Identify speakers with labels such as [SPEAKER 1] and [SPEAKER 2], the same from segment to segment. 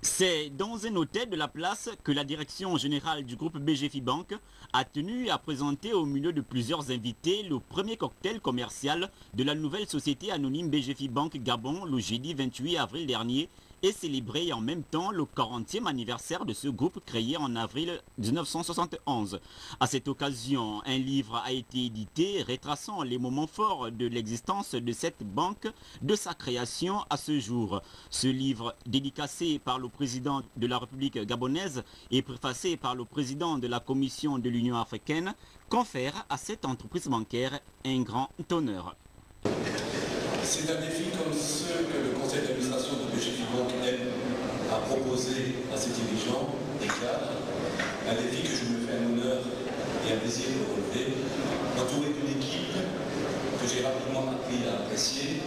[SPEAKER 1] C'est dans un hôtel de la place que la direction générale du groupe BGFI Bank a tenu à présenter au milieu de plusieurs invités le premier cocktail commercial de la nouvelle société anonyme BGFI Bank Gabon le jeudi 28 avril dernier et célébrer en même temps le 40e anniversaire de ce groupe créé en avril 1971. À cette occasion, un livre a été édité retraçant les moments forts de l'existence de cette banque de sa création à ce jour. Ce livre, dédicacé par le président de la République gabonaise et préfacé par le président de la Commission de l'Union africaine, confère à cette entreprise bancaire un grand honneur.
[SPEAKER 2] C'est un défi comme ceux que le conseil d'administration de BGFI Bank aime à proposer à ses dirigeants et cadres. Un défi que je me fais un honneur et un plaisir de relever, entouré d'une équipe que j'ai rapidement appris à apprécier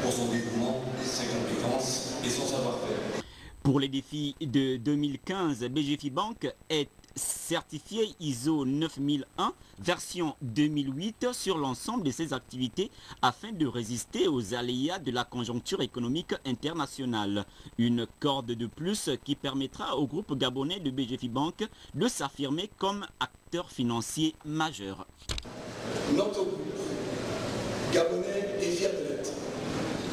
[SPEAKER 2] pour son dévouement, ses compétences et son savoir-faire.
[SPEAKER 1] Pour les défis de 2015, BGFI Bank est certifié ISO 9001 version 2008 sur l'ensemble de ses activités afin de résister aux aléas de la conjoncture économique internationale. Une corde de plus qui permettra au groupe gabonais de BGFI Bank de s'affirmer comme acteur financier majeur.
[SPEAKER 3] Notre groupe gabonais est fier de l'être.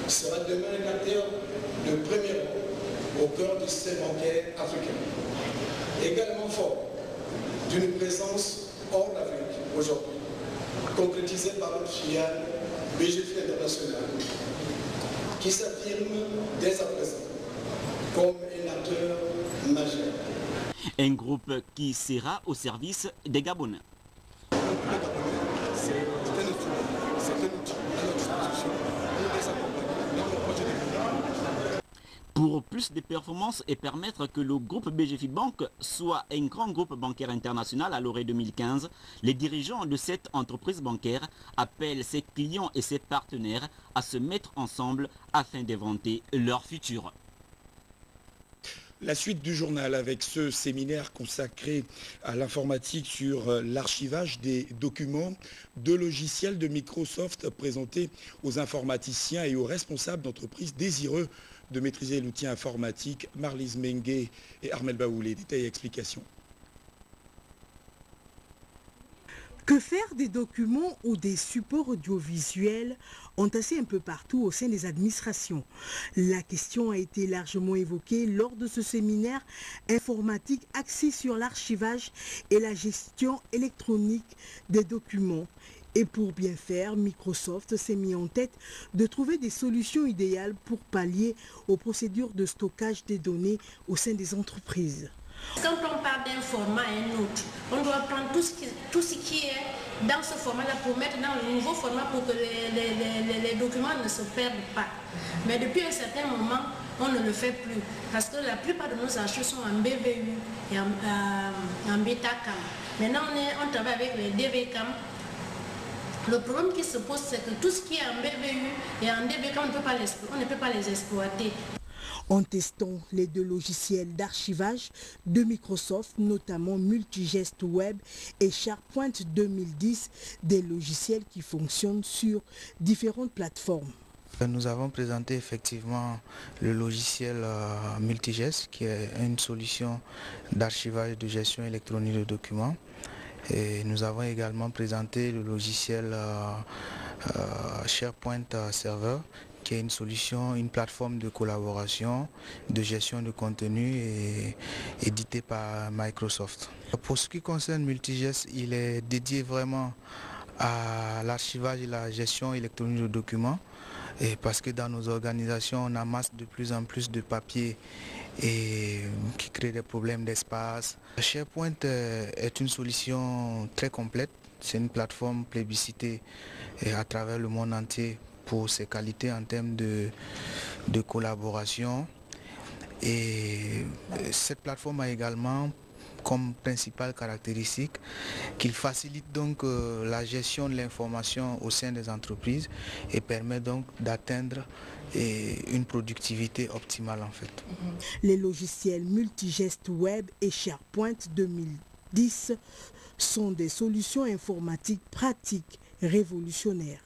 [SPEAKER 3] Sera demain un acteur de premier rang au cœur du système bancaire africain. Également fort d'une présence hors d'Afrique aujourd'hui, concrétisée par notre filiale BGFI International, qui s'affirme dès à présent comme un acteur majeur.
[SPEAKER 1] Un groupe qui sera au service des Gabonais.
[SPEAKER 3] C'est un outil à notre disposition pour les accompagner dans le projet de développement.
[SPEAKER 1] Pour plus de performances et permettre que le groupe BGFI Bank soit un grand groupe bancaire international à l'orée 2015, les dirigeants de cette entreprise bancaire appellent ses clients et ses partenaires à se mettre ensemble afin d'inventer leur futur.
[SPEAKER 4] La suite du journal avec ce séminaire consacré à l'informatique sur l'archivage des documents de logiciels de Microsoft présentés aux informaticiens et aux responsables d'entreprises désireux de maîtriser l'outil informatique. Marlise Mengue et Armel Baoulé. Détails et explications.
[SPEAKER 5] Que faire des documents ou des supports audiovisuels entassés un peu partout au sein des administrations? La question a été largement évoquée lors de ce séminaire informatique axé sur l'archivage et la gestion électronique des documents. Et pour bien faire, Microsoft s'est mis en tête de trouver des solutions idéales pour pallier aux procédures de stockage des données au sein des entreprises.
[SPEAKER 6] Quand on parle d'un format à un autre, on doit prendre tout ce qui est dans ce format-là pour mettre dans le nouveau format pour que les documents ne se perdent pas. Mais depuis un certain moment, on ne le fait plus parce que la plupart de nos archives sont en BVU et en Betacam. Maintenant, on travaille avec les DVCam. Le problème qui se pose, c'est que tout ce qui est en BVU et en DVCam, on ne peut pas les exploiter.
[SPEAKER 5] En testant les deux logiciels d'archivage de Microsoft, notamment Multigest Web et SharePoint 2010, des logiciels qui fonctionnent sur différentes plateformes.
[SPEAKER 7] Nous avons présenté effectivement le logiciel Multigest, qui est une solution d'archivage et de gestion électronique de documents. Et nous avons également présenté le logiciel SharePoint Server, qui est une solution, une plateforme de collaboration, de gestion de contenu et édité par Microsoft. Pour ce qui concerne Multigest, il est dédié vraiment à l'archivage et la gestion électronique de documents, et parce que dans nos organisations, on amasse de plus en plus de papier et qui crée des problèmes d'espace. SharePoint est une solution très complète. C'est une plateforme plébiscitée à travers le monde entier pour ses qualités en termes de collaboration. Et cette plateforme a également comme principale caractéristique qu'il facilite donc la gestion de l'information au sein des entreprises et permet donc d'atteindre une productivité optimale en fait.
[SPEAKER 5] Les logiciels Multigest Web et SharePoint 2010 sont des solutions informatiques pratiques révolutionnaires.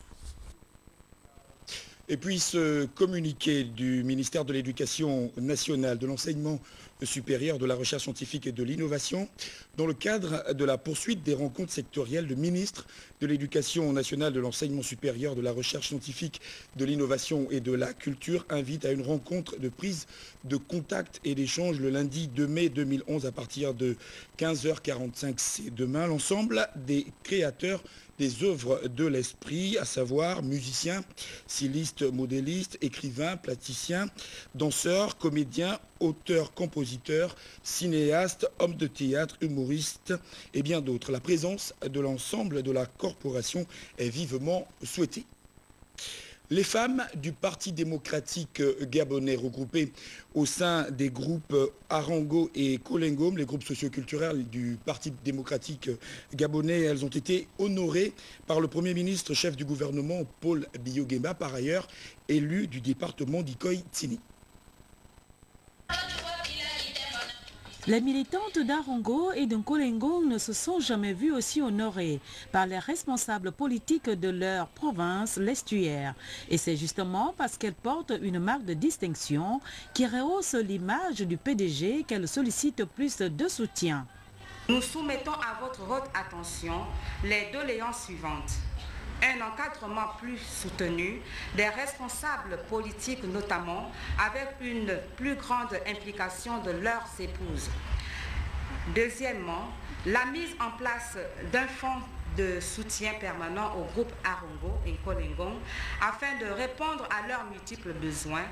[SPEAKER 4] Et puis ce communiqué du ministère de l'Éducation nationale, de l'enseignement supérieur, de la recherche scientifique et de l'innovation, dans le cadre de la poursuite des rencontres sectorielles, le ministre de l'Éducation nationale, de l'enseignement supérieur, de la recherche scientifique, de l'innovation et de la culture invite à une rencontre de prise de contact et d'échange le lundi 2 mai 2011 à partir de 15h45. C'est demain. L'ensemble des créateurs des œuvres de l'esprit, à savoir musiciens, stylistes, modélistes, écrivains, plasticiens, danseurs, comédiens, auteurs, compositeurs, cinéastes, hommes de théâtre, humoristes et bien d'autres. La présence de l'ensemble de la corporation est vivement souhaitée. Les femmes du Parti démocratique gabonais regroupées au sein des groupes Arango et Kolengom, les groupes socioculturels du Parti démocratique gabonais, elles ont été honorées par le Premier ministre chef du gouvernement Paul Biya-Nguema, par ailleurs élu du département d'Ikoyi-Tsini.
[SPEAKER 8] Les militantes d'Arango et de Kolengo ne se sont jamais vues aussi honorées par les responsables politiques de leur province, l'estuaire. Et c'est justement parce qu'elles portent une marque de distinction qui rehausse l'image du PDG qu'elles sollicitent plus de soutien.
[SPEAKER 9] Nous soumettons à votre haute attention les doléances suivantes. Un encadrement plus soutenu des responsables politiques notamment, avec une plus grande implication de leurs épouses. Deuxièmement, la mise en place d'un fonds de soutien permanent au groupe Arango et Kolengong afin de répondre à leurs multiples besoins.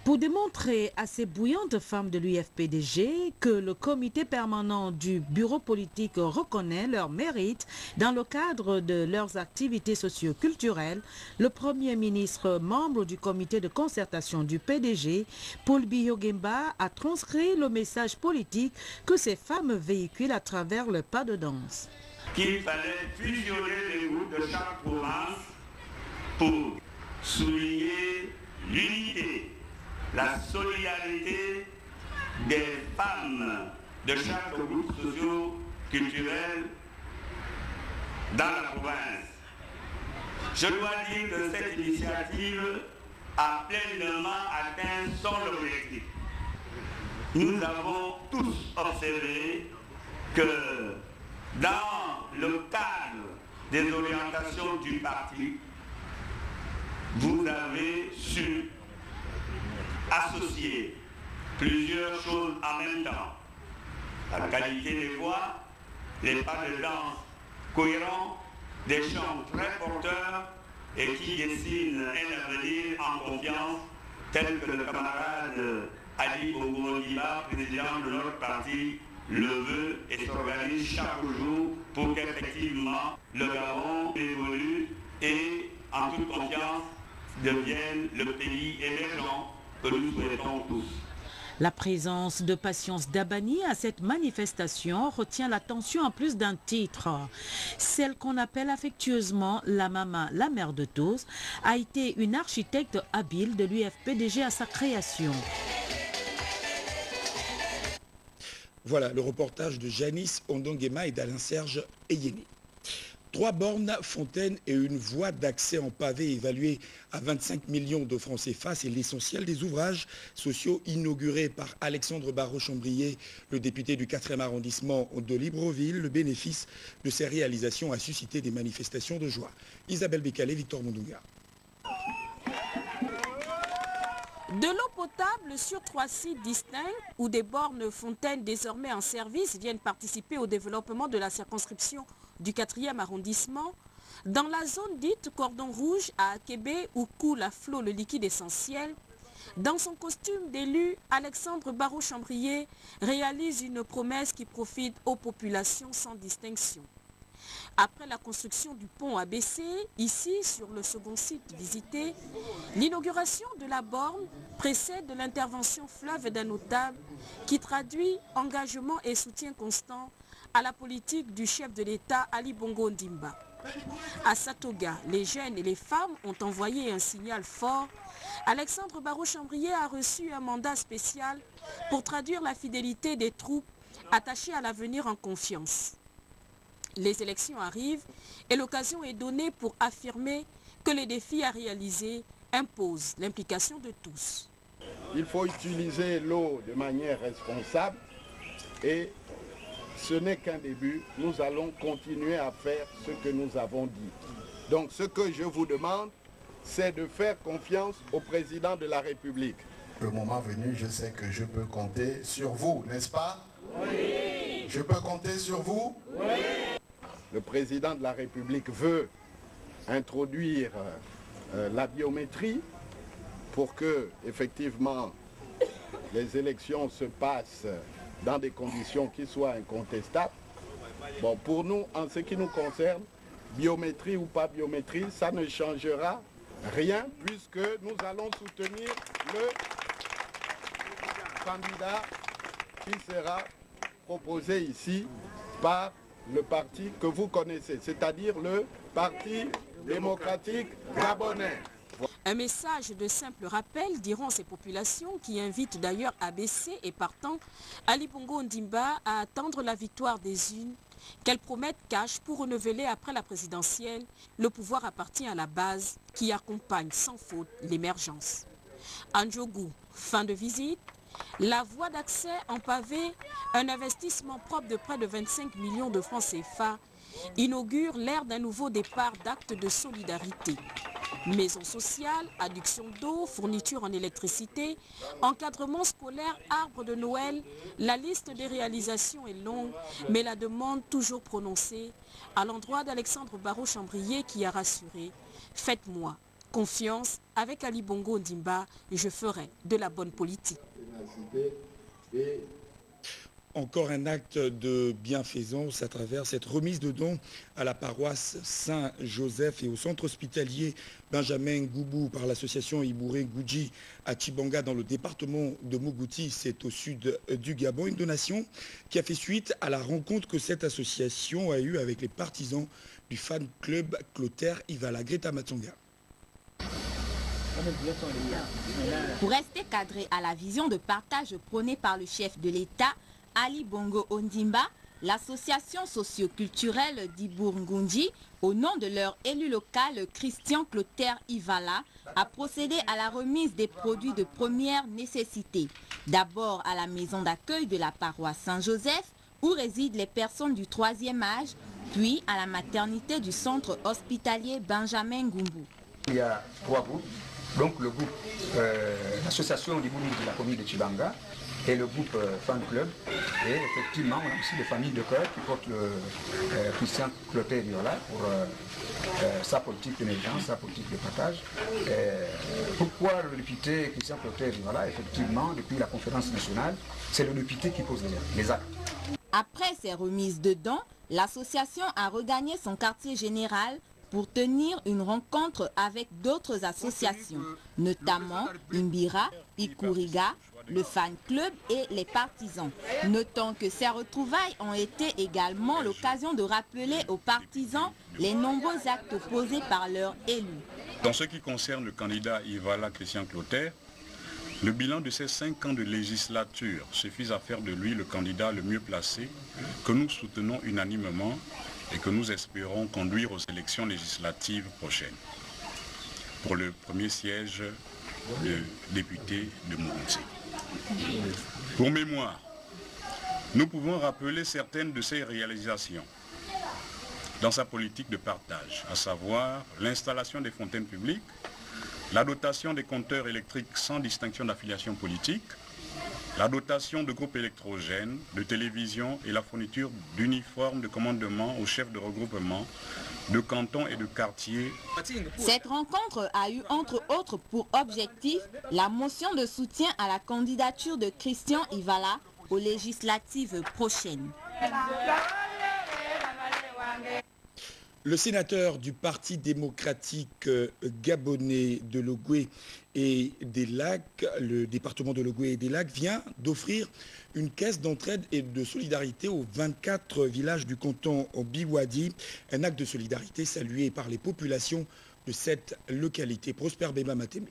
[SPEAKER 8] Pour démontrer à ces bouillantes femmes de l'UFPDG que le comité permanent du bureau politique reconnaît leurs mérites dans le cadre de leurs activités socio-culturelles, le Premier ministre, membre du comité de concertation du PDG, Paul Biya-Nguema, a transcrit le message politique que ces femmes véhiculent à travers le pas de danse.
[SPEAKER 10] Qu'il fallait fusionner les groupes de chaque province pour souligner l'unité, la solidarité des femmes de chaque groupe socio-culturel dans la province. Je dois dire que cette initiative a pleinement atteint son objectif. Nous avons tous observé que dans le cadre des orientations du parti, vous avez su associer plusieurs choses en même temps. La qualité des voix, les pas de danse cohérents, des chants très porteurs et qui dessinent un avenir en confiance, tel que le camarade Ali Bongo Ondimba, président de notre parti, le veut et s'organise chaque jour pour qu'effectivement le Gabon évolue et en toute confiance devienne le pays émergent que nous souhaitons tous.
[SPEAKER 8] La présence de Patience Dabani à cette manifestation retient l'attention en plus d'un titre. Celle qu'on appelle affectueusement la maman, la mère de tous, a été une architecte habile de l'UFPDG à sa création.
[SPEAKER 4] Voilà le reportage de Janice Ondonguema et d'Alain-Serge Eyeni. 3 bornes, fontaines et une voie d'accès en pavé évaluée à 25 millions de francs CFA, c'est l'essentiel des ouvrages sociaux inaugurés par Alexandre Barraud-Chambrier, le député du 4e arrondissement de Libreville. Le bénéfice de ces réalisations a suscité des manifestations de joie. Isabelle Bécalé, Victor Mondunga.
[SPEAKER 11] De l'eau potable sur 3 sites distincts où des bornes fontaines désormais en service viennent participer au développement de la circonscription du 4e arrondissement, dans la zone dite cordon rouge à Akébé où coule à flot le liquide essentiel, dans son costume d'élu, Alexandre Barraud-Chambrier réalise une promesse qui profite aux populations sans distinction. Après la construction du pont ABC, ici sur le second site visité, l'inauguration de la borne précède de l'intervention fleuve d'un notable qui traduit engagement et soutien constant à la politique du chef de l'État Ali Bongo Ondimba. À Satoga, les jeunes et les femmes ont envoyé un signal fort. Alexandre Barraud-Chambrier a reçu un mandat spécial pour traduire la fidélité des troupes attachées à l'avenir en confiance. Les élections arrivent et l'occasion est donnée pour affirmer que les défis à réaliser impose l'implication de tous.
[SPEAKER 12] Il faut utiliser l'eau de manière responsable et ce n'est qu'un début. Nous allons continuer à faire ce que nous avons dit. Donc ce que je vous demande, c'est de faire confiance au président de la République.
[SPEAKER 13] Le moment venu, je sais que je peux compter sur vous, n'est-ce pas? Oui. Je peux compter sur vous? Oui.
[SPEAKER 12] Le président de la République veut introduire la biométrie pour que, effectivement, les élections se passent dans des conditions qui soient incontestables. Bon, pour nous, en ce qui nous concerne, biométrie ou pas biométrie, ça ne changera rien puisque nous allons soutenir le candidat qui sera proposé ici par le parti que vous connaissez, c'est-à-dire le Parti démocratique gabonais.
[SPEAKER 11] Un message de simple rappel, diront ces populations, qui invitent d'ailleurs ABC et partant Ali Bongo Ondimba à attendre la victoire des unes, qu'elles promettent cash pour renouveler après la présidentielle. Le pouvoir appartient à la base qui accompagne sans faute l'émergence. Andjogou, fin de visite. La voie d'accès en pavé, un investissement propre de près de 25 millions de francs CFA, inaugure l'ère d'un nouveau départ d'actes de solidarité. Maison sociale, adduction d'eau, fourniture en électricité, encadrement scolaire, arbre de Noël, la liste des réalisations est longue, mais la demande toujours prononcée à l'endroit d'Alexandre Barraud-Chambrier qui a rassuré « Faites-moi confiance, avec Ali Bongo Ondimba, je ferai de la bonne politique ».
[SPEAKER 4] Encore un acte de bienfaisance à travers cette remise de dons à la paroisse Saint-Joseph et au centre hospitalier Benjamin Goubou par l'association Ibouré Goudji à Tchibanga dans le département de Mogouti, c'est au sud du Gabon. Une donation qui a fait suite à la rencontre que cette association a eue avec les partisans du fan club Clotaire Ivala. Greta Matsonga.
[SPEAKER 14] Pour rester cadré à la vision de partage prônée par le chef de l'État, Ali Bongo Ondimba, l'association socio-culturelle d'Ibourgoundji, au nom de leur élu local Christian Clotaire Ivala, a procédé à la remise des produits de première nécessité. D'abord à la maison d'accueil de la paroisse Saint-Joseph, où résident les personnes du 3e âge, puis à la maternité du centre hospitalier Benjamin Goubou.
[SPEAKER 15] Il y a 3 groupes, donc le groupe, l'association d'Ibourgoundji de la commune de Tchibanga, et le groupe Fan Club. Et effectivement, on a aussi des familles de cœur qui portent le Christian Clotaire Ivala pour sa politique d'émergence, sa politique de partage. Pourquoi le député Christian Clotaire Ivala? Effectivement, depuis la conférence nationale, c'est le député qui pose les actes.
[SPEAKER 14] Après ces remises de dons, l'association a regagné son quartier général pour tenir une rencontre avec d'autres associations, notamment Imbira, Ikuriga, le fan club et les partisans. Notons que ces retrouvailles ont été également l'occasion de rappeler aux partisans les nombreux actes posés par leurs élus.
[SPEAKER 16] Dans ce qui concerne le candidat Ivala Christian Clotaire, le bilan de ces 5 ans de législature suffit à faire de lui le candidat le mieux placé que nous soutenons unanimement et que nous espérons conduire aux élections législatives prochaines pour le premier siège de député de Mogouti. Pour mémoire, nous pouvons rappeler certaines de ses réalisations dans sa politique de partage, à savoir l'installation des fontaines publiques, la dotation des compteurs électriques sans distinction d'affiliation politique, la dotation de groupes électrogènes, de télévision et la fourniture d'uniformes de commandement aux chefs de regroupement, de cantons et de quartiers.
[SPEAKER 14] Cette rencontre a eu entre autres pour objectif la motion de soutien à la candidature de Christian Ivala aux législatives prochaines.
[SPEAKER 4] Le sénateur du Parti démocratique gabonais de Logoué et des Lacs, le département de Logoué et des Lacs, vient d'offrir une caisse d'entraide et de solidarité aux 24 villages du canton Biwadi. Un acte de solidarité salué par les populations de cette localité. Prosper Bema Matemé.